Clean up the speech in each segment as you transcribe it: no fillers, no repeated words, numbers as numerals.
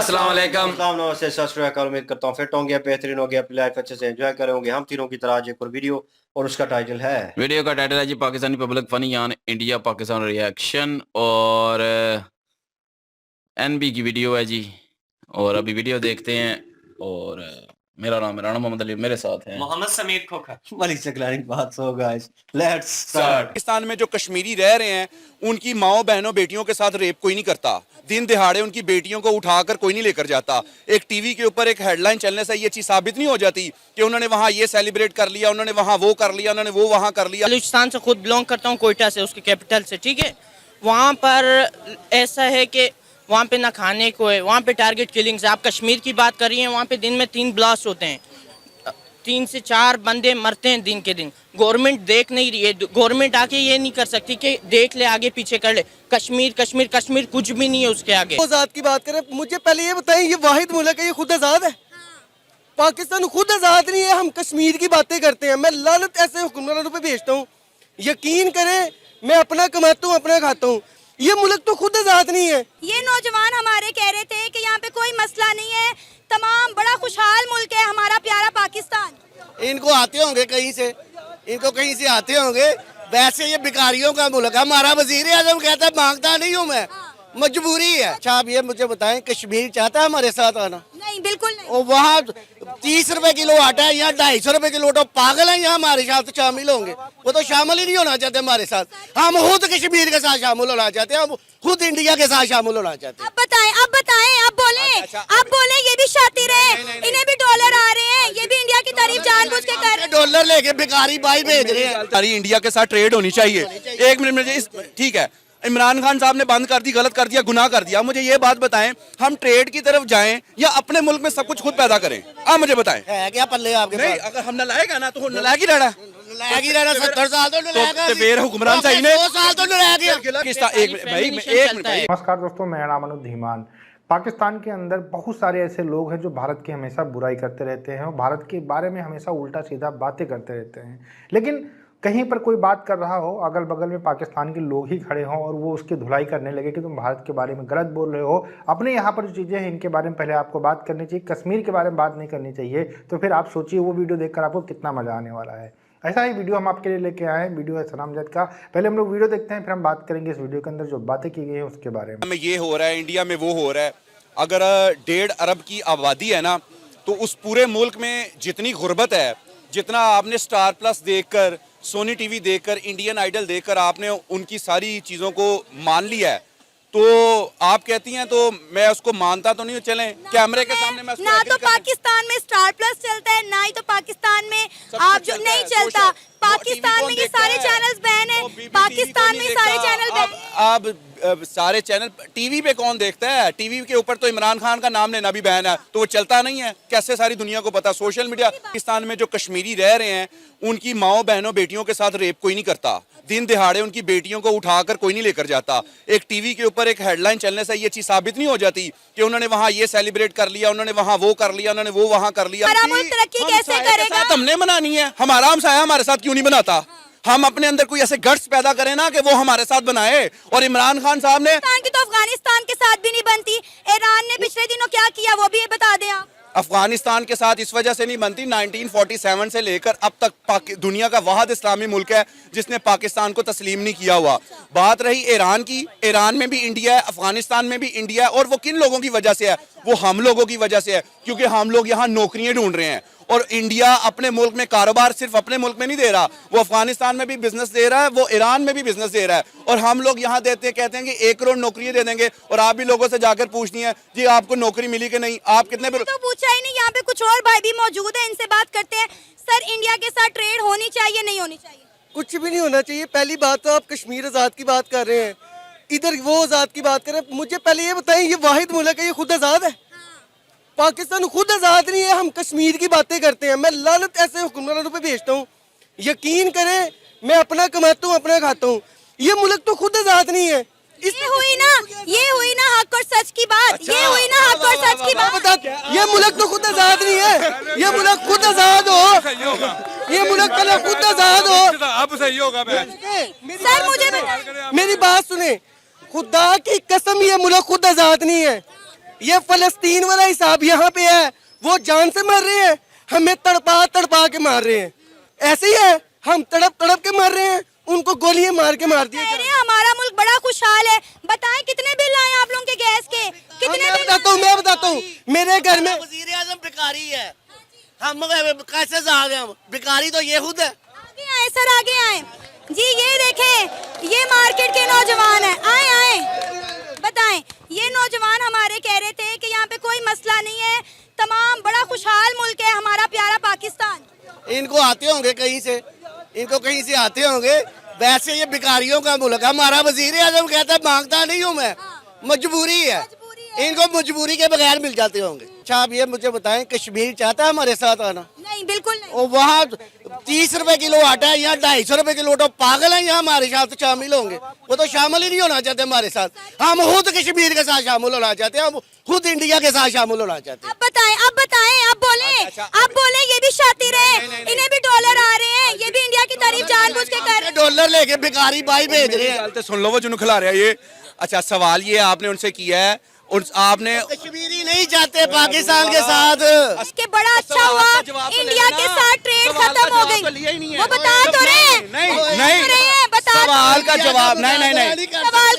अस्सलाम वालेकुम। नमस्ते, सत श्री अकाल। उम्मीद करता हूँ फिट होंगे, बेहतरीन होंगे, अपनी लाइफ अच्छे से एंजॉय करे होंगे। हम तीनों की तरह आज एक और वीडियो, और उसका टाइटल है जी पाकिस्तानी पब्लिक फनी यान इंडिया पाकिस्तान रिएक्शन, और एनबी की वीडियो है जी। और अभी वीडियो देखते हैं। और मेरा नाम है राना मोहम्मद अली, मेरे साथ हैं मोहम्मद समीर खोखर। मलिक सकलानी बात। So guys let's start. Pakistan में जो कश्मीरी रह रहे हैं उनकी माओ बहनों बेटियों के साथ रेप कोई नहीं करता। दिन दिहाड़े उनकी बेटियों को उठाकर कोई नहीं लेकर जाता। एक टीवी के ऊपर एक हेडलाइन चलने से ये चीज साबित नहीं हो जाती कि उन्होंने वहां ये सेलिब्रेट कर लिया, उन्होंने वहां वो कर लिया, उन्होंने वो वहां कर लिया। बलूचिस्तान से खुद बिलोंग करता हूँ, कोयटा से, उसके कैपिटल से। ठीक है, वहाँ पर ऐसा है कि वहाँ पे ना खाने को है, वहाँ पे टारगेट किलिंग्स है। आप कश्मीर की बात कर रही हैं, वहाँ पे दिन में 3 ब्लास्ट होते हैं, 3 से 4 बंदे मरते हैं दिन के दिन। गवर्नमेंट देख नहीं रही है। गवर्नमेंट आके ये नहीं कर सकती कि देख ले, आगे पीछे कर ले। कश्मीर कश्मीर कश्मीर कुछ भी नहीं है उसके आगे। आजाद की बात करें, मुझे पहले ये बताएं, ये वाहिद मुल्क है, ये खुद आजाद है? पाकिस्तान खुद आजाद नहीं है, हम कश्मीर की बातें करते हैं। मैं लानत ऐसे हुक्मरानों पे भेजता हूँ, यकीन करें मैं अपना कमाता हूँ, अपना खाता हूँ। ये मुल्क तो खुद आजाद नहीं है। ये नौजवान हमारे कह रहे थे कि यहाँ पे कोई मसला नहीं है, तमाम बड़ा खुशहाल मुल्क है हमारा प्यारा पाकिस्तान। इनको आते होंगे कहीं से, इनको कहीं से आते होंगे। वैसे ये भिखारियों का मुल्क है। हमारा वजीर आजम कहता है मांगता नहीं हूँ मैं, मजबूरी है। अच्छा आप ये मुझे बताएं, कश्मीर चाहता है हमारे साथ आना? नहीं, बिल्कुल नहीं। और वहाँ 30 रुपए किलो आटा है, यहाँ 250 रुपए किलो। तो पागल है यहाँ हमारे साथ शामिल होंगे? वो तो शामिल ही नहीं होना चाहते हमारे साथ। हम खुद कश्मीर के साथ शामिल होना चाहते हैं, हम खुद इंडिया के साथ शामिल होना चाहते हैं। अब बताएं, अब बोले, अब बोले। ये भी शातिर है, इन्हें भी डॉलर आ रहे हैं, ये भी इंडिया की तारीफ जानबूझ के कर रहे हैं। डॉलर लेके भिखारी भाई भेज रहे हैं। सारी इंडिया के साथ ट्रेड होनी चाहिए। एक मिनट में, ठीक है, इमरान खान साहब ने बंद कर दी, गलत कर दिया, गुनाह कर दिया। मुझे ये बात बताएं, हम ट्रेड की तरफ जाएं या अपने मुल्क में सब कुछ खुद पैदा करें? आप मुझे बताएं। है क्या पल्ले आपके नहीं, पास? अगर हम नलायक है ना तो नलायक ही रहना। नलायक ही रहना। 70 साल तो नलायक है। फिर हुक्मरान सही ने 2 साल तो नलायक है। एक मिनट भाई, एक मिनट। नमस्कार दोस्तों, मैं राम धीमान। पाकिस्तान के अंदर बहुत सारे ऐसे लोग हैं जो भारत की हमेशा बुराई करते रहते हैं और भारत के बारे में हमेशा उल्टा सीधा बातें करते रहते हैं। लेकिन कहीं पर कोई बात कर रहा हो, अगल बगल में पाकिस्तान के लोग ही खड़े हों और वो उसकी धुलाई करने लगे कि तुम भारत के बारे में गलत बोल रहे हो। अपने यहाँ पर जो चीज़ें हैं इनके बारे में पहले आपको बात करनी चाहिए, कश्मीर के बारे में बात नहीं करनी चाहिए। तो फिर आप सोचिए वो वीडियो देखकर आपको कितना मज़ा आने वाला है। ऐसा ही वीडियो हम आपके लिए लेके आए हैं, वीडियो है सलाम जद का। पहले हम लोग वीडियो देखते हैं, फिर हम बात करेंगे इस वीडियो के अंदर जो बातें की गई हैं उसके बारे में। ये हो रहा है, इंडिया में वो हो रहा है। अगर 1.5 अरब की आबादी है ना, तो उस पूरे मुल्क में जितनी गुर्बत है, जितना आपने स्टार प्लस देखकर, सोनी टीवी देखकर, इंडियन आइडल देखकर आपने उनकी सारी चीज़ों को मान लिया है, तो आप कहती हैं तो मैं उसको मानता तो नहीं। चलें कैमरे के सामने मैं ना तो पाकिस्तान में स्टार प्लस चलता है, ना ही तो पाकिस्तान में आप जो नहीं चलता। पाकिस्तान में ये सारे चैनल्स बैन है, पाकिस्तान में सारे चैनल बैन। अब सारे चैनल टीवी पे कौन देखता है? टीवी के ऊपर तो इमरान खान का नाम लेना भी बैन है, तो वो चलता नहीं है। कैसे सारी दुनिया को पता? Social media. पाकिस्तान में जो कश्मीरी रह रहे हैं उनकी माओ बहनों बेटियों के साथ रेप कोई नहीं करता। दिन दिहाड़े उनकी बेटियों को उठाकर कोई नहीं लेकर जाता। एक टीवी के ऊपर एक हेडलाइन चलने से ये चीज साबित नहीं हो जाती कि उन्होंने वहां ये सेलिब्रेट कर लिया, उन्होंने वहां वो कर लिया, उन्होंने वो वहां कर लिया। तरक्की कैसे करेगा? हमने बनानी है, हमारा हमसाया हमारे साथ क्यों नहीं बनाता? हम अपने अंदर कोई ऐसे गट्स पैदा करें ना कि वो हमारे साथ बनाए। और इमरान खान साहब ने की तो अफगानिस्तान के साथ भी नहीं बनती। ईरान ने पिछले दिनों क्या किया वो भी ये बता दें आप। अफगानिस्तान के साथ इस वजह से नहीं बनती, 1947 से लेकर अब तक दुनिया का वाहिद इस्लामी मुल्क है जिसने पाकिस्तान को तस्लीम नहीं किया हुआ। बात रही ईरान की, ईरान में भी इंडिया है, अफगानिस्तान में भी इंडिया है। और वो किन लोगों की वजह से है? वो हम लोगों की वजह से है, क्योंकि हम लोग यहाँ नौकरियां ढूंढ रहे हैं। और इंडिया अपने मुल्क में कारोबार सिर्फ अपने मुल्क में नहीं दे रहा, वो अफगानिस्तान में भी बिजनेस दे रहा है, वो ईरान में भी बिजनेस दे रहा है। और हम लोग यहाँ देते हैं, कहते हैं कि 1 करोड़ नौकरियां दे देंगे। और आप भी लोगों से जाकर पूछनी है जी आपको नौकरी मिली कि नहीं, आप कितने तो पूछा ही नहीं। यहाँ पे कुछ और भाई भी मौजूद है, इनसे बात करते हैं। सर, इंडिया के साथ ट्रेड होनी चाहिए नहीं होनी चाहिए? कुछ भी नहीं होना चाहिए। पहली बात तो आप कश्मीर आजाद की बात कर रहे हैं, इधर वो आजाद की बात कर रहे हैं। मुझे पहले ये बताएं, ये वाहिद मुल्क है, ये खुद आजाद है? पाकिस्तान खुद आजाद नहीं है, हम कश्मीर की बातें करते हैं। मैं लानत ऐसे हुक्मरानों पे भेजता हूँ, यकीन करें मैं अपना कमाता हूँ, अपना खाता हूँ। ये मुल्क तो खुद आजाद नहीं है। ये हुई ना हक और सच की बात। अच्छा, ये हुई ना हक और सच की बात। ये मुल्क तो खुद आजाद नहीं है। ये मुल्क खुद आजाद हो, ये मुल्क पहले खुद आजाद हो। अब सही होगा। सर मुझे मेरी बात सुने, खुदा की कसम, ये मुल्क खुद आजाद नहीं है। ये फलस्तीन वाला हिसाब यहाँ पे है, वो जान से मर रहे हैं, हमें तड़पा तड़पा के मार रहे हैं। ऐसे ही है, हम तड़प तड़प के मर रहे हैं, उनको गोलियां मार के मार दिया। कह रहे हैं हमारा मुल्क बड़ा खुशहाल है। बताएं कितने बिल आए आप लोगों के गैस के? कितने बिल? मैं बताता हूँ मेरे घर में वजीर आजम भिखारी है, हम कैसे आ गए? हम भिखारी तो ये खुद है। आगे आए सर, आगे आए जी। ये देखें, ये मार्केट के नौजवान हैं। आए आए बताएं, ये नौजवान हमारे कह रहे थे कि यहाँ पे कोई मसला नहीं है, तमाम बड़ा खुशहाल मुल्क है हमारा प्यारा पाकिस्तान। इनको आते होंगे कहीं से, इनको कहीं से आते होंगे। वैसे ये भिखारियों का मुल्क है। हमारा वजीर आजम कहता है मांगता नहीं हूँ मैं, मजबूरी है। इनको मजबूरी के बगैर मिल जाते होंगे। अच्छा आप ये मुझे बताएं, कश्मीर चाहता है हमारे साथ आना? नहीं, बिल्कुल नहीं। और वहाँ 30 रुपए किलो आटा है, यहाँ 250 रुपए किलो। तो पागल है यहाँ हमारे साथ शामिल होंगे? वो तो शामिल ही नहीं होना चाहते हमारे साथ। हम खुद कश्मीर के साथ शामिल होना चाहते हैं, हम खुद इंडिया के साथ शामिल होना चाहते हैं। अब बताएं, अब बताएं, अब बोले, अब बोले। ये भी शातिर है, इन्हें भी डॉलर आ रहे हैं, ये भी इंडिया की तारीफ जानबूझ के कर रहे हैं। डॉलर लेके भिखारी भाई भेज रहे हैं। सुन लो वो जो खिला रहा है ये। अच्छा सवाल ये आपने उनसे किया है, और आपने कश्मीरी नहीं चाहते पाकिस्तान के साथ। कि बड़ा अच्छा हुआ इंडिया के साथ ट्रेड खत्म हो गई। वो बता तो रहे हैं, नहीं, सवाल का जवाब नहीं, सवाल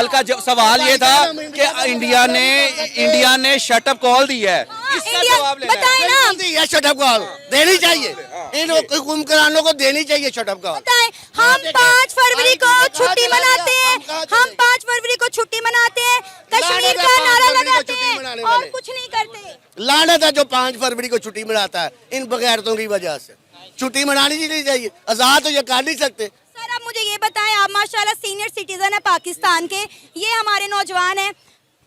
का जवाब, सवाल ये था कि इंडिया ने शटअप कॉल दी है। इसका जवाब लेना है। बताएं ना, ये शटअप कॉल देनी चाहिए, इन हुक्मरानों को देनी चाहिए शटअप कॉल। बताएं। हम 5 फरवरी को छुट्टी मनाते हैं, हम 5 फरवरी को छुट्टी मनाते हैं, कश्मीर का नारा लगाते हैं और कुछ नहीं करते। लानत है जो 5 फरवरी को छुट्टी मनाता है इन बगैरतों की वजह से। छुट्टी मनानी नहीं चाहिए, आजाद तो ये कर नहीं सकते। सर आप मुझे ये बताएं, आप माशाल्लाह सीनियर सिटीजन है पाकिस्तान के, ये हमारे नौजवान हैं,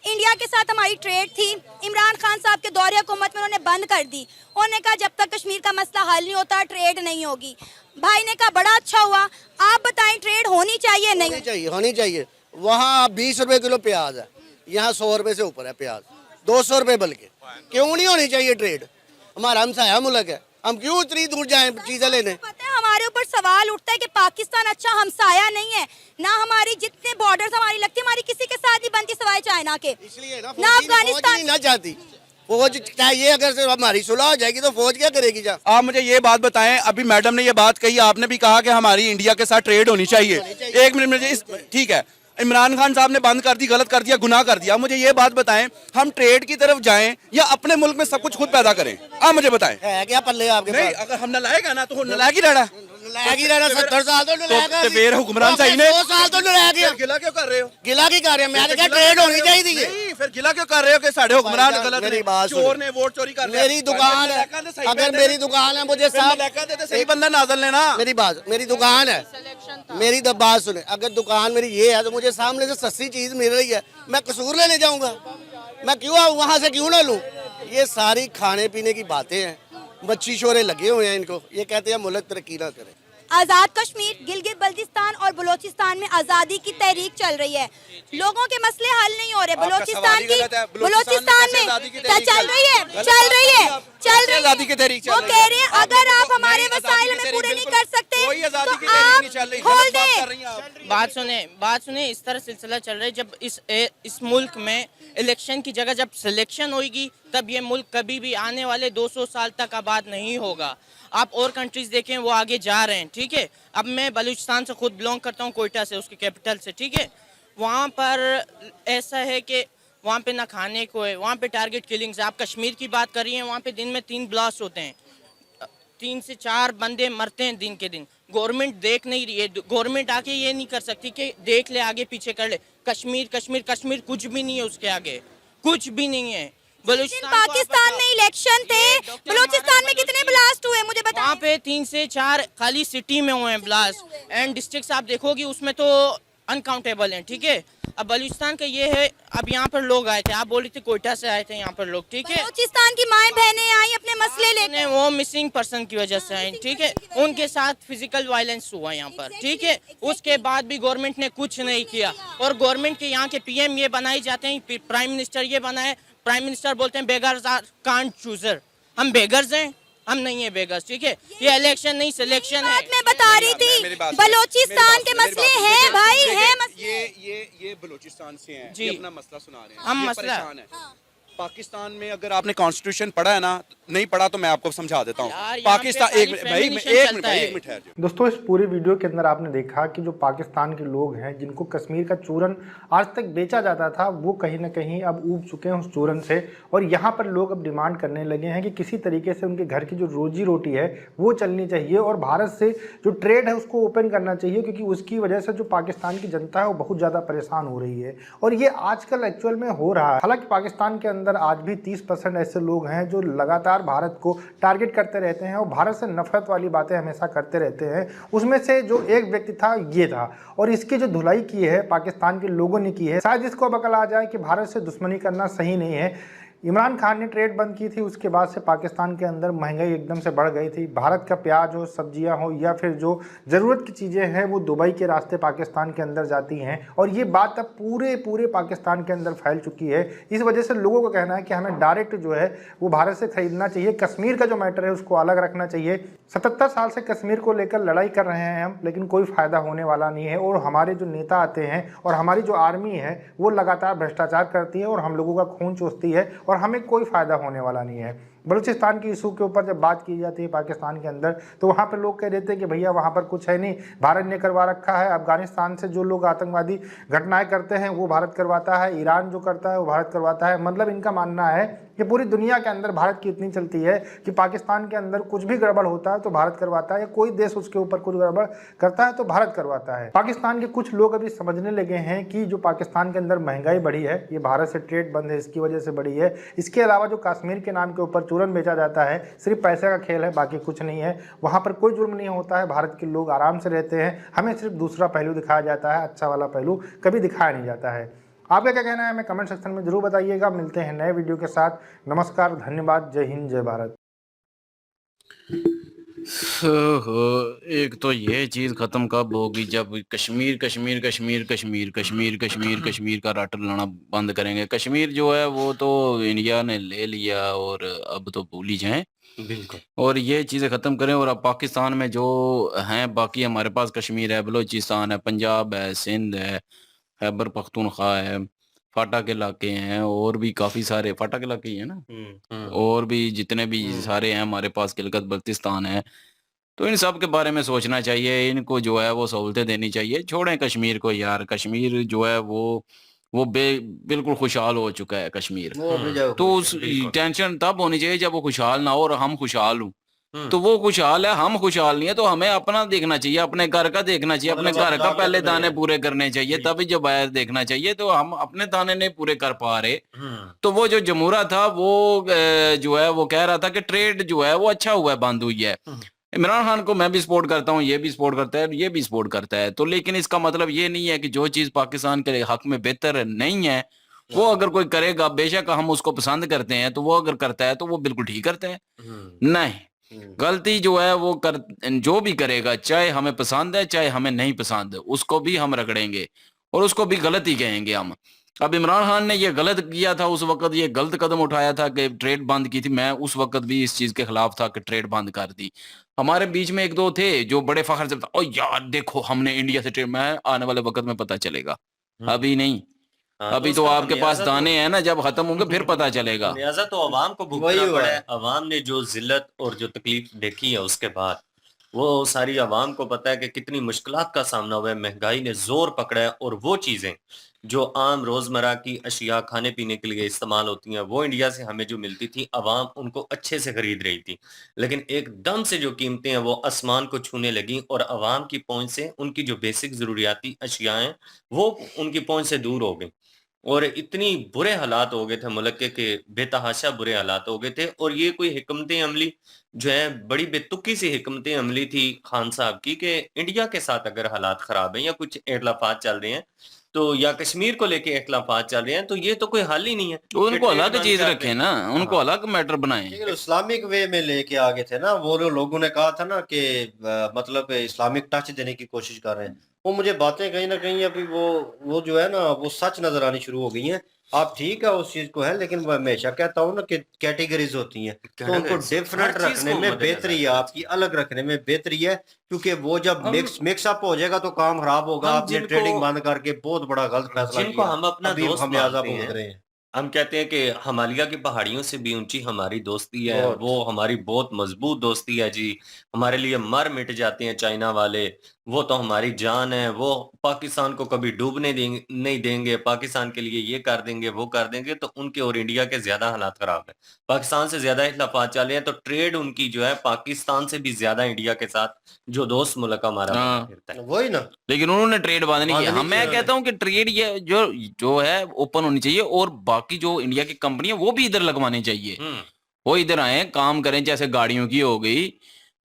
इंडिया के साथ हमारी ट्रेड थी, इमरान खान साहब के दौरे हुकूमत में उन्होंने बंद कर दी। उन्होंने कहा जब तक कश्मीर का मसला हल नहीं होता ट्रेड नहीं होगी। भाई ने कहा बड़ा अच्छा हुआ। आप बताएं ट्रेड होनी चाहिए नहीं? होनी चाहिए। वहाँ 20 रुपए किलो प्याज है, यहाँ 100 रुपए से ऊपर है प्याज, 200 रुपए बल्कि। क्यों नहीं होनी चाहिए ट्रेड? हमारा हमसाया मुल्क है, हम क्यों इतनी दूर जाएं चीजें लेने? पता है हमारे ऊपर सवाल उठता है कि पाकिस्तान अच्छा हमसाया नहीं है ना, हमारी जितने बॉर्डर्स हमारी लगती है, हमारी किसी के साथ नहीं बनती सिवाय चाइना के। इसलिए ना अफगानिस्तान ना चाहती फौज चाहिए। अगर सिर्फ हमारी सुलह हो जाएगी तो फौज क्या करेगी? जा आप मुझे ये बात बताएं, अभी मैडम ने ये बात कही, आपने भी कहा कि हमारी इंडिया के साथ ट्रेड होनी चाहिए। एक मिनट मुझे ठीक है, इमरान खान साहब ने बंद कर दी, गलत कर दिया, गुनाह कर दिया। मुझे ये बात बताएं, हम ट्रेड की तरफ जाएं या अपने मुल्क में सब कुछ खुद पैदा करें? आप मुझे बताएं। है क्या पल्ले आपके नहीं, पास? अगर हम नलायक है ना तो नलायक ही रहना। नलायक ही रहना। 70 साल तो नलायक है। फिर हुक्मरान सही ने 100 साल तो नलायक है। गिला क्यों कर रहे हो? गिला की कर रहे हैं? मैंने कहा ट्रेड होनी चाहिए थी। नहीं, फिर गिला क्यों कर रहे हो कि साढ़े हुक्मरान गलत मेरी ने, बात चोर ने वोट चोरी कर लिया। मेरी दुकान है, अगर मेरी दुकान है मुझे साहब सही बंदा नाजल लेना। मेरी दुकान है, मेरी बात सुने, अगर दुकान मेरी ये है तो मुझे सामने से सस्ती चीज मिल रही है, मैं कसूर लेने जाऊंगा? मैं क्यों वहां से क्यों ना लूं? ये सारी खाने पीने की बातें हैं, बच्ची शोरे लगे हुए हैं इनको। ये कहते हैं मुल्क तरक्की ना करे। आजाद कश्मीर, गिलगित बल्तिस्तान और बलूचिस्तान में आजादी की तहरीक चल रही है। लोगों के मसले हल नहीं हो रहे। बलूचिस्तान में क्या चल रही है? आजादी की तहरीक वो कह रहे हैं अगर आप हमारे वसाइल में पूरे नहीं कर सकते तो आप खोल दें। बात सुने, इस तरह सिलसिला चल रहा है। जब इस मुल्क में इलेक्शन की जगह जब सिलेक्शन होगी तब ये मुल्क कभी भी आने वाले 200 साल तक आबाद नहीं होगा। आप और कंट्रीज देखें वो आगे जा रहे हैं, ठीक है। अब मैं बलूचिस्तान से खुद बिलोंग करता हूँ, कोयटा से, उसकी कैपिटल से, ठीक है। वहाँ पर ऐसा है कि वहाँ पे ना खाने को है, वहाँ पे टारगेट किलिंग्स है। आप कश्मीर की बात कर रही हैं, वहाँ पे दिन में 3 ब्लास्ट होते हैं, 3 से 4 बंदे मरते हैं दिन के दिन। गवर्नमेंट देख नहीं रही है। गवर्नमेंट आके ये नहीं कर सकती कि देख ले, आगे पीछे कर ले। कश्मीर कश्मीर कश्मीर कुछ भी नहीं है, उसके आगे कुछ भी नहीं है। पाकिस्तान में इलेक्शन थे, बलूचिस्तान में कितने ब्लास्ट हुए मुझे बताएं? वहाँ पे 3 से 4 खाली सिटी में हुए हैं ब्लास्ट, एंड डिस्ट्रिक्ट्स आप देखोगी उसमें तो अनकाउंटेबल हैं, ठीक है। अब बलूचिस्तान का ये है, अब यहाँ पर लोग आए थे, आप बोल रही थी कोयटा से आए थे यहाँ पर लोग, ठीक है। बलूचिस्तान की माएं बहनें आई अपने मसले लेकर, वो मिसिंग पर्सन की वजह से आए, ठीक है। उनके साथ फिजिकल वायलेंस हुआ यहाँ पर, ठीक है। उसके बाद भी गवर्नमेंट ने कुछ नहीं किया। और गवर्नमेंट के यहाँ के PM ये बनाए जाते हैं, प्राइम मिनिस्टर ये बनाए, प्राइम मिनिस्टर बोलते हैं बेगर्स आर कांट चूजर। हम बेगर्स हैं? हम नहीं है बेगर्स, ठीक है। ये इलेक्शन नहीं सिलेक्शन है। मैं बता रही थी बलूचिस्तान के मसले हैं भाई, है ये बलूचिस्तान से हैं, जी, अपना मसला सुना रहे हैं। हम ये मसला परेशान है। पाकिस्तान में अगर आपने कॉन्स्टिट्यूशन पढ़ा है ना, नहीं पढ़ा तो मैं आपको समझा देता हूँ। यार, यहाँ पाकिस्तान पे एक खाली मिनट भाई, feminism एक चलता मिनट भाई, है। एक मिनट ठहर जाओ। दोस्तों, इस पूरे वीडियो के अंदर आपने देखा कि जो पाकिस्तान के लोग हैं जिनको कश्मीर का चूरन आज तक बेचा जाता था, वो कहीं ना कहीं अब ऊब चुके हैं उस चूरन से, और यहाँ पर लोग अब डिमांड करने लगे हैं कि किसी तरीके से उनके घर की जो रोजी रोटी है वो चलनी चाहिए और भारत से जो ट्रेड है उसको ओपन करना चाहिए, क्योंकि उसकी वजह से जो पाकिस्तान की जनता है वो बहुत ज़्यादा परेशान हो रही है और ये आजकल एक्चुअल में हो रहा है। हालांकि पाकिस्तान के अंदर आज भी 30% ऐसे लोग हैं जो लगातार भारत को टारगेट करते रहते हैं और भारत से नफरत वाली बातें हमेशा करते रहते हैं। उसमें से जो एक व्यक्ति था ये था, और इसकी जो धुलाई की है पाकिस्तान के लोगों ने की है। शायद इसको अब अकल आ जाए कि भारत से दुश्मनी करना सही नहीं है। इमरान खान ने ट्रेड बंद की थी, उसके बाद से पाकिस्तान के अंदर महंगाई एकदम से बढ़ गई थी। भारत का प्याज हो, सब्जियां हो या फिर जो ज़रूरत की चीज़ें हैं वो दुबई के रास्ते पाकिस्तान के अंदर जाती हैं, और ये बात अब पूरे पाकिस्तान के अंदर फैल चुकी है। इस वजह से लोगों का कहना है कि हमें डायरेक्ट जो है वो भारत से खरीदना चाहिए। कश्मीर का जो मैटर है उसको अलग रखना चाहिए। 77 साल से कश्मीर को लेकर लड़ाई कर रहे हैं हम, लेकिन कोई फ़ायदा होने वाला नहीं है। और हमारे जो नेता आते हैं और हमारी जो आर्मी है वो लगातार भ्रष्टाचार करती है और हम लोगों का खून चूसती है और हमें कोई फ़ायदा होने वाला नहीं है। बलूचिस्तान की इशू के ऊपर जब बात की जाती है पाकिस्तान के अंदर, तो वहाँ पे लोग कह देते हैं कि भैया वहाँ पर कुछ है नहीं, भारत ने करवा रखा है। अफगानिस्तान से जो लोग आतंकवादी घटनाएं करते हैं वो भारत करवाता है, ईरान जो करता है वो भारत करवाता है। मतलब इनका मानना है कि पूरी दुनिया के अंदर भारत की इतनी चलती है कि पाकिस्तान के अंदर कुछ भी गड़बड़ होता है तो भारत करवाता है, या कोई देश उसके ऊपर कुछ गड़बड़ करता है तो भारत करवाता है। पाकिस्तान के कुछ लोग अभी समझने लगे हैं कि जो पाकिस्तान के अंदर महंगाई बढ़ी है ये भारत से ट्रेड बंद है इसकी वजह से बढ़ी है। इसके अलावा जो कश्मीर के नाम के ऊपर चूरन बेचा जाता है सिर्फ पैसे का खेल है, बाकी कुछ नहीं है। वहाँ पर कोई जुर्म नहीं होता है, भारत के लोग आराम से रहते हैं। हमें सिर्फ दूसरा पहलू दिखाया जाता है, अच्छा वाला पहलू कभी दिखाया नहीं जाता है। आपका क्या कहना है हमें कमेंट सेक्शन में जरूर बताइएगा। मिलते हैं नए वीडियो के साथ। नमस्कार, धन्यवाद, जय हिंद, जय भारत। एक तो ये चीज़ ख़त्म कब होगी जब कश्मीर कश्मीर कश्मीर कश्मीर कश्मीर कश्मीर कश्मीर का रट लाना बंद करेंगे। कश्मीर जो है वो तो इंडिया ने ले लिया और अब तो भूल ही जाएं, बिल्कुल। और ये चीज़ें ख़त्म करें। और अब पाकिस्तान में जो हैं बाकी हमारे पास कश्मीर है, बलूचिस्तान है, पंजाब है, सिंध है, खैबर पख्तूनख्वा है, फाटा के इलाके हैं, और भी काफ़ी सारे फाटा के इलाके ही है ना, और भी जितने भी सारे हैं हमारे पास, गिलगित बल्तिस्तान है। तो इन सब के बारे में सोचना चाहिए, इनको जो है वो सहूलतें देनी चाहिए। छोड़ें कश्मीर को यार, कश्मीर जो है वो बिल्कुल खुशहाल हो चुका है कश्मीर। वो अपनी जगह तो खुश उस है, बिल्कुल। टेंशन तब होनी चाहिए जब वो खुशहाल ना हो और हम खुशहाल हों। तो हम्म। वो खुशहाल है, हम खुशहाल नहीं है, तो हमें अपना देखना चाहिए, अपने घर का देखना चाहिए, अपने मतलब घर का अपना पहले अपना दाने है। पूरे करने चाहिए, तभी जो बाहर देखना चाहिए। तो हम अपने दाने नहीं पूरे कर पा रहे। हम्म। तो वो जो जमूरा था वो जो है वो कह रहा था कि ट्रेड जो है वो अच्छा हुआ है, बंद हुई है। इमरान खान को मैं भी सपोर्ट करता हूँ, ये भी सपोर्ट करता है, ये भी सपोर्ट करता है। तो लेकिन इसका मतलब ये नहीं है कि जो चीज़ पाकिस्तान के हक में बेहतर नहीं है वो अगर कोई करेगा, बेशक हम उसको पसंद करते हैं, तो वो अगर करता है तो वो बिल्कुल ठीक करता है। नहीं, गलती जो है वो जो भी करेगा, चाहे हमें पसंद है चाहे हमें नहीं पसंद, उसको भी हम रगड़ेंगे और उसको भी गलत ही कहेंगे हम। अब इमरान खान ने ये गलत किया था, उस वक्त ये गलत कदम उठाया था कि ट्रेड बंद की थी। मैं उस वक्त भी इस चीज के खिलाफ था कि ट्रेड बंद कर दी। हमारे बीच में एक दो थे जो बड़े फखर से ओ यार देखो हमने इंडिया से ट्रेड, मैं आने वाले वक्त में पता चलेगा, अभी नहीं। हाँ, अभी तो उसका आपके पास खमियाजा दाने हैं ना, जब खत्म होंगे फिर पता चलेगा। खमियाजा तो अवाम को वही भुगतना हुआ पड़ा है। है। अवाम ने जो जिल्लत और जो तकलीफ देखी है उसके बाद वो सारी अवाम को पता है कि कितनी मुश्किलात का सामना हुआ है। महंगाई ने जोर पकड़ा है और वो चीजें जो आम रोजमर्रा की अशिया खाने पीने के लिए इस्तेमाल होती हैं वो इंडिया से हमें जो मिलती थी अवाम उनको अच्छे से खरीद रही थी, लेकिन एकदम से जो कीमतें हैं वो आसमान को छूने लगी और अवाम की पहुंच से उनकी जो बेसिक जरूरियाती अशिया हैं वो उनकी पहुंच से दूर हो गई और इतनी बुरे हालात हो गए थे मुल्क के बेतहाशा बुरे हालात हो गए थे। और ये कोई हिकमत अमली जो है बड़ी बेतुकी सी हिकमत अमली थी खान साहब की कि इंडिया के साथ अगर हालात खराब हैं या कुछ इख्लाफात चल रहे हैं तो या कश्मीर को लेके इख्लाफात चल रहे हैं तो ये तो कोई हल ही नहीं है तो कि उनको ट्रेड अलग बंद चीज कर रखे दें। ना, उनको हाँ। अलग मैटर बनाए। लेकिन इस्लामिक वे में लेके आगे थे ना वो लोगों ने कहा था ना कि मतलब इस्लामिक टच देने की कोशिश कर रहे हैं। वो मुझे बातें कहीं ना कहीं अभी वो जो है ना वो सच नजर आनी शुरू हो गई हैं। आप ठीक है उस चीज को है, लेकिन मैं हमेशा कहता हूँ ना कि कैटेगरीज होती हैं तो उनको Categories, डिफरेंट हर चीज रखने को में मद्देनजर बेहतरी है, आपकी अलग रखने में बेहतरी है, क्योंकि वो जब मिक्सअप हो जाएगा तो काम खराब होगा। हम आपने जिनको ट्रेडिंग बंद करके बहुत बड़ा गलत फैसला जिनको किया, हम अपना अभी दोस्त हमें आजाद मानते भुगत हैं रहे हैं। हम कहते हैं कि हिमालय की पहाड़ियों से भी ऊंची हमारी दोस्ती है, बहुत। वो हमारी बहुत मजबूत दोस्ती है जी। हमारे लिए मर मिट जाते हैं चाइना वाले, वो तो हमारी जान है। वो पाकिस्तान को कभी डूबने नहीं देंगे, पाकिस्तान के लिए ये कर देंगे वो कर देंगे। तो उनके और इंडिया के ज्यादा हालात खराब है, पाकिस्तान से ज्यादा इख्लाफात चल रहे हैं। तो ट्रेड उनकी जो है पाकिस्तान से भी ज्यादा इंडिया के साथ जो दोस्त मुल्क हमारा बना हाँ। फिरता है। वही ना, लेकिन उन्होंने ट्रेड बंद नहीं किया। बंद नहीं हाँ, मैं किया कहता हूँ कि ट्रेड ये जो जो है ओपन होनी चाहिए, और बाकी जो इंडिया की कंपनी है वो भी इधर लगवानी चाहिए। वो इधर आए, काम करें, जैसे गाड़ियों की हो गई,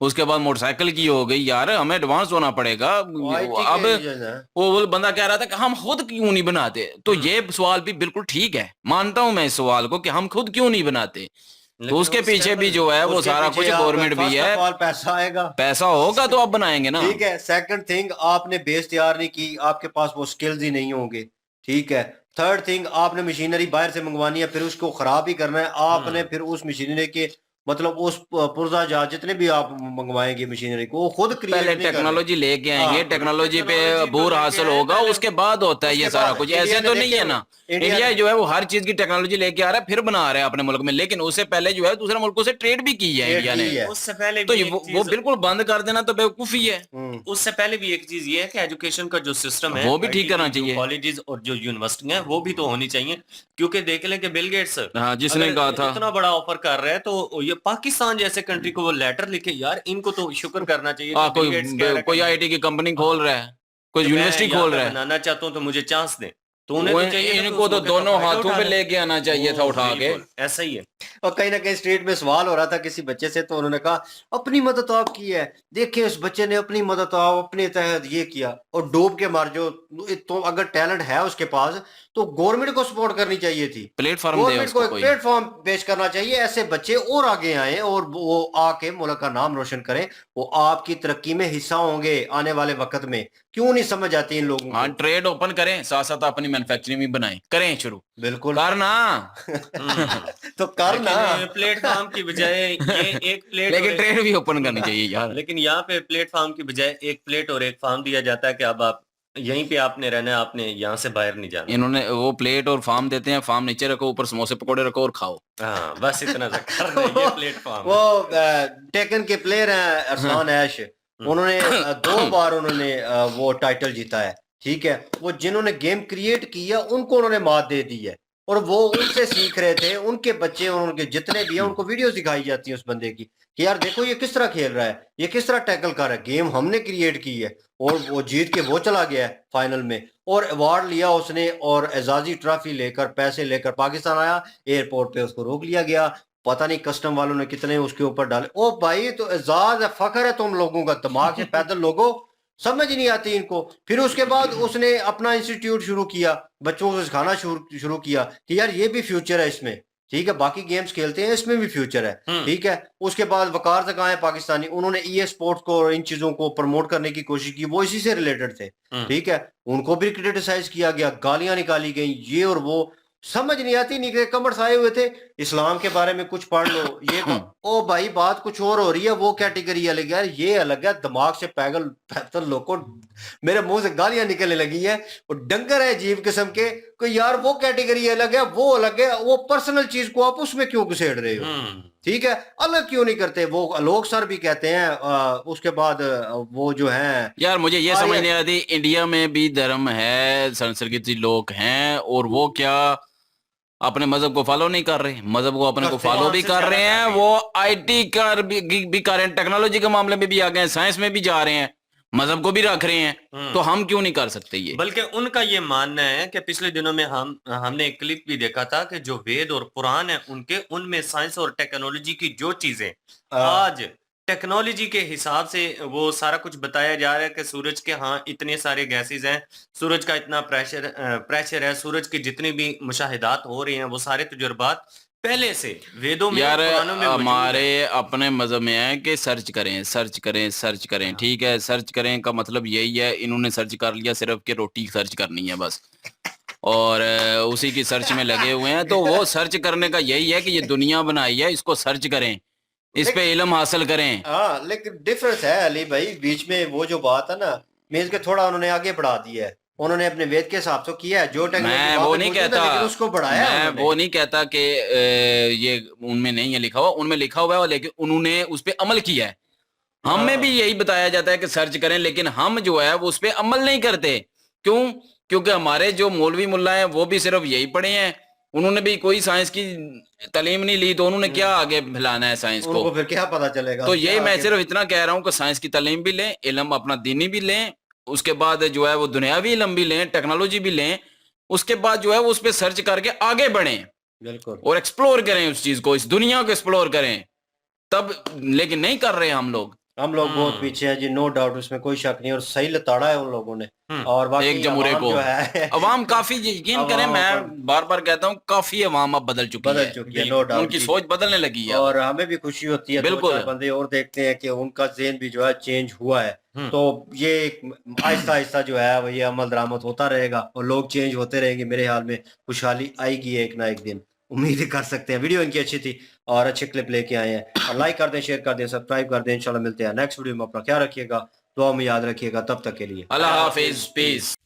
उसके बाद मोटरसाइकिल की हो गई। यार हमें एडवांस होना पड़ेगा। IT अब के रीजन है। वो बंदा कह रहा था कि हम खुद क्यों नहीं बनाते, तो ये सवाल भी बिल्कुल ठीक है, मानता हूं मैं इस सवाल को कि हम खुद क्यों नहीं बनाते। तो लेकिन उसके उस पीछे टाइम भी पर जो है वो उसके सारा पीछे कुछ आप गवर्नमेंट भी फर्स्ट है, ऑफ ऑल पैसा आएगा। पैसा होगा तो आप बनाएंगे ना। ठीक है। सेकंड थिंग, आपने बेस तैयार नहीं की, आपके पास वो स्किल्स ही नहीं होंगे। ठीक है। थर्ड थिंग, आपने मशीनरी बाहर से मंगवानी है, फिर उसको खराब ही करना है आपने। फिर उस मशीनरी के मतलब उस पुर्जा जहाज जितने भी आप मंगवाएंगे मशीनरी को, वो खुद पहले क्रिएट नहीं कर रहे। टेक्नोलॉजी लेके आएंगे, हाँ, टेक्नोलॉजी पे टेक्नोलॉजी को अबूर लेके हासिल आए होगा, पहले। उसके बाद होता है ये उसके सारा बाद कुछ। इंडिया ऐसे ने तो नहीं है देखे, ना। इंडिया इंडिया जो है वो हर चीज की टेक्नोलॉजी लेके आ रहा है, फिर बना रहा है अपने मुल्क में। लेकिन उससे पहले जो है दूसरे मुल्कों से ट्रेड भी की है ट्रेड इंडिया की ने। है। उससे पहले तो भी ये एक वो चीज बिल्कुल बंद कर देना तो बेवकूफी है। उससे पहले भी एक चीज ये है कि एजुकेशन का जो सिस्टम है वो भी ठीक IT करना की जो चाहिए। कॉलेजेस और जो यूनिवर्सिटियां हैं वो भी तो होनी चाहिए। क्योंकि देख लें कि बिल गेट्स हाँ, जिसने अगर कहा था। इतना बड़ा ऑफर कर रहे हैं तो ये पाकिस्तान जैसे कंट्री को वो लेटर लिखे, यार इनको तो शुक्र करना चाहिए कि बिल गेट्स कह रहा है कोई कि आईटी की कंपनी खोल रहा है, कोई कि मैं यूनिवर्सिटी यहाँ खोल पे रहा है, बनाना चाहता हूँ तो मुझे चांस दें। तो उन्हें तो चाहिए था कि इनको उस तो मौके का दोनों फायदा हाथों उठा पे लें। लेके आना चाहिए था उठा के। बिल्कुल ऐसा ही है। और कहीं ना कहीं स्ट्रीट में सवाल हो रहा था किसी बच्चे से, तो उन्होंने कहा अपनी मदद आप की है, देखिए उस बच्चे ने अपनी मदद आप अपने तहत ये किया और डूब के मार जो। तो अगर टैलेंट है उसके पास तो गवर्नमेंट को सपोर्ट करनी चाहिए थी। प्लेटफॉर्म दे गवर्नमेंट को उसको एक कोई। प्लेटफॉर्म पेश करना चाहिए, ऐसे बच्चे और आगे आए और वो आके मुल्क का नाम रोशन करें। वो आपकी तरक्की में हिस्सा होंगे आने वाले वक्त में। क्यों नहीं समझ आती इन लोगों हाँ, को? ट्रेड ओपन करें, साथ साथ अपनी मैन्युफैक्चरिंग भी बनाएं, करें शुरू, बिल्कुल करना। तो करना। लेकिन प्लेटफॉर्म की बजाय ये एक प्लेट लेकिन ट्रेड भी ओपन करनी चाहिए यार। लेकिन यहाँ पे प्लेटफॉर्म की बजाय एक प्लेट और एक फार्म दिया जाता है कि अब आप यहीं पे आपने रहना है, आपने यहाँ से बाहर नहीं जाना। इन्होंने वो प्लेट और फार्म देते हैं, फार्म नीचे रखो, ऊपर समोसे पकौड़े रखो और खाओ। हाँ, बस इतना सा कर रहे हैं, ये प्लेटफॉर्म है। वो टेकन के प्लेयर हैं अरसान ऐश, उन्होंने 2 बार उन्होंने वो टाइटल जीता है। ठीक है। वो जिन्होंने गेम क्रिएट किया उनको उन्होंने मात दे दी है, और वो उनसे सीख रहे थे। उनके बच्चे और उनके जितने भी हैं उनको वीडियो दिखाई जाती है उस बंदे की कि यार देखो ये किस तरह खेल रहा है, ये किस तरह टैकल कर रहा है। गेम हमने क्रिएट की है, और वो जीत के वो चला गया है फाइनल में, और अवार्ड लिया उसने, और एजाजी ट्रॉफी लेकर पैसे लेकर पाकिस्तान आया। एयरपोर्ट पे उसको रोक लिया गया, पता नहीं कस्टम वालों ने कितने उसके ऊपर डाले। ओ भाई, तो एजाज है, फख्र है तुम लोगों का, दिमाग से पैदल लोगों, समझ ही नहीं आती इनको। फिर उसके बाद उसने अपना इंस्टीट्यूट शुरू किया, बच्चों को सिखाना शुरू किया कि यार ये भी फ्यूचर है इसमें। ठीक है, बाकी गेम्स खेलते हैं, इसमें भी फ्यूचर है। ठीक है। उसके बाद वकार तक आए पाकिस्तानी, उन्होंने EA स्पोर्ट्स को और इन चीजों को प्रमोट करने की कोशिश की, वो इसी से रिलेटेड थे। ठीक है। उनको भी क्रिटिसाइज किया गया, गालियां निकाली गई, ये और वो। समझ नहीं आती। नीचे कमर्स आए हुए थे, इस्लाम के बारे में कुछ पढ़ लो, ये ओ भाई बात कुछ और हो रही है, वो कैटेगरी अलग है, ये अलग है। दिमाग से पैदल लोगों, मेरे मुंह से गालियां निकलने लगी है। वो डंगर है अजीब किस्म के, कोई यार वो कैटेगरी अलग है, वो अलग है। वो पर्सनल चीज को आप उसमें क्यों घुसेड़ रहे हो? ठीक है, अलग क्यों नहीं करते? वो आलोक सर भी कहते हैं। उसके बाद वो जो है यार मुझे ये समझ नहीं आती, इंडिया में भी धर्म है, संस्कृति लोग हैं, और वो क्या अपने मजहब को फॉलो नहीं कर रहे? मजहब को अपने को फॉलो भी कर रहे हैं, वो IT का भी कर रहे हैं, टेक्नोलॉजी के मामले में भी आ गए हैं, साइंस में भी जा रहे हैं, मजहब को भी रख रहे हैं। तो हम क्यों नहीं कर सकते ये? बल्कि उनका ये मानना है कि पिछले दिनों में हमने एक क्लिप भी देखा था कि जो वेद और पुराण है उनके, उनमें साइंस और टेक्नोलॉजी की जो चीजें आज टेक्नोलॉजी के हिसाब से वो सारा कुछ बताया जा रहा है कि सूरज के हाँ इतने सारे गैसेस हैं, सूरज का इतना प्रेशर है, सूरज की जितनी भी मुशाहिदात हो रहे हैं वो सारे तजुर्बात पहले से वेदों में और यार पुराणों में मौजूद हमारे है। अपने मजहब में है कि सर्च करें, सर्च करें, सर्च करें। ठीक है, सर्च करें का मतलब यही है, इन्होंने सर्च कर लिया सिर्फ कि रोटी सर्च करनी है बस, और उसी की सर्च में लगे हुए हैं। तो वो सर्च करने का यही है कि ये दुनिया बनाई है, इसको सर्च करें, इस पे इल्म हासिल करें। हाँ, लेकिन डिफरेंस है अली भाई बीच में। वो जो बात है ना, मीन्स के थोड़ा उन्होंने आगे बढ़ा दिया है। उन्होंने अपने वेद के हिसाब से किया है, जो टेक्नोलॉजी मैं वहाँ वो पे नहीं मौजूद है, कहता, लेकिन उसको बढ़ाया है मैं उन्होंने। वो नहीं कहता कि ये उनमें नहीं है लिखा हुआ, उनमें लिखा हुआ है, लेकिन उन्होंने उस पर अमल किया है। हमें भी यही बताया जाता है कि सर्च करें, लेकिन हम जो है वो उस पर अमल नहीं करते। क्यों? क्योंकि हमारे जो मौलवी मुल्ला हैं वो भी सिर्फ यही पढ़े हैं, उन्होंने भी कोई साइंस की तालीम नहीं ली, तो उन्होंने क्या आगे फैलाना है साइंस को? उनको फिर क्या पता चलेगा? तो क्या यही मैं आगे- सिर्फ इतना कह रहा हूँ कि साइंस की तालीम भी लें, इल्म अपना दीनी भी लें, उसके बाद जो है वो दुनियावी इल्म भी लें, टेक्नोलॉजी भी लें, उसके बाद जो है वो उस पर सर्च करके आगे बढ़ें बिल्कुल। और एक्सप्लोर करें उस चीज को, इस दुनिया को एक्सप्लोर करें तब। लेकिन नहीं कर रहे हम लोग बहुत पीछे है जी, नो डाउट, उसमें कोई शक नहीं, और सही लताड़ा है उन लोगों ने। और बाकी एक जमहूरे अवाम को। जो है अवाम काफी, यकीन करें, अवाम मैं बार बार कहता हूँ, काफी अवाम अब बदल चुकी है, नो डाउट उनकी सोच बदलने लगी है। और हमें भी खुशी होती है, बिल्कुल। 2-4 बंदे और देखते हैं कि उनका ज़हन भी जो है चेंज हुआ है। तो ये आहिस्ता आहिस्ता जो है वो ये अमल दरामद होता रहेगा और लोग चेंज होते रहेंगे। मेरे ख्याल में खुशहाली आएगी एक ना एक दिन, उम्मीद कर सकते हैं। वीडियो इनकी अच्छी थी और अच्छे क्लिप लेके आए हैं, और लाइक कर दें, शेयर कर दें, सब्सक्राइब कर दें। इंशाल्लाह मिलते हैं नेक्स्ट वीडियो में। अपना ख्याल रखिएगा, दुआ में याद रखिएगा। तब तक के लिए अल्लाह हाफिज, पीस।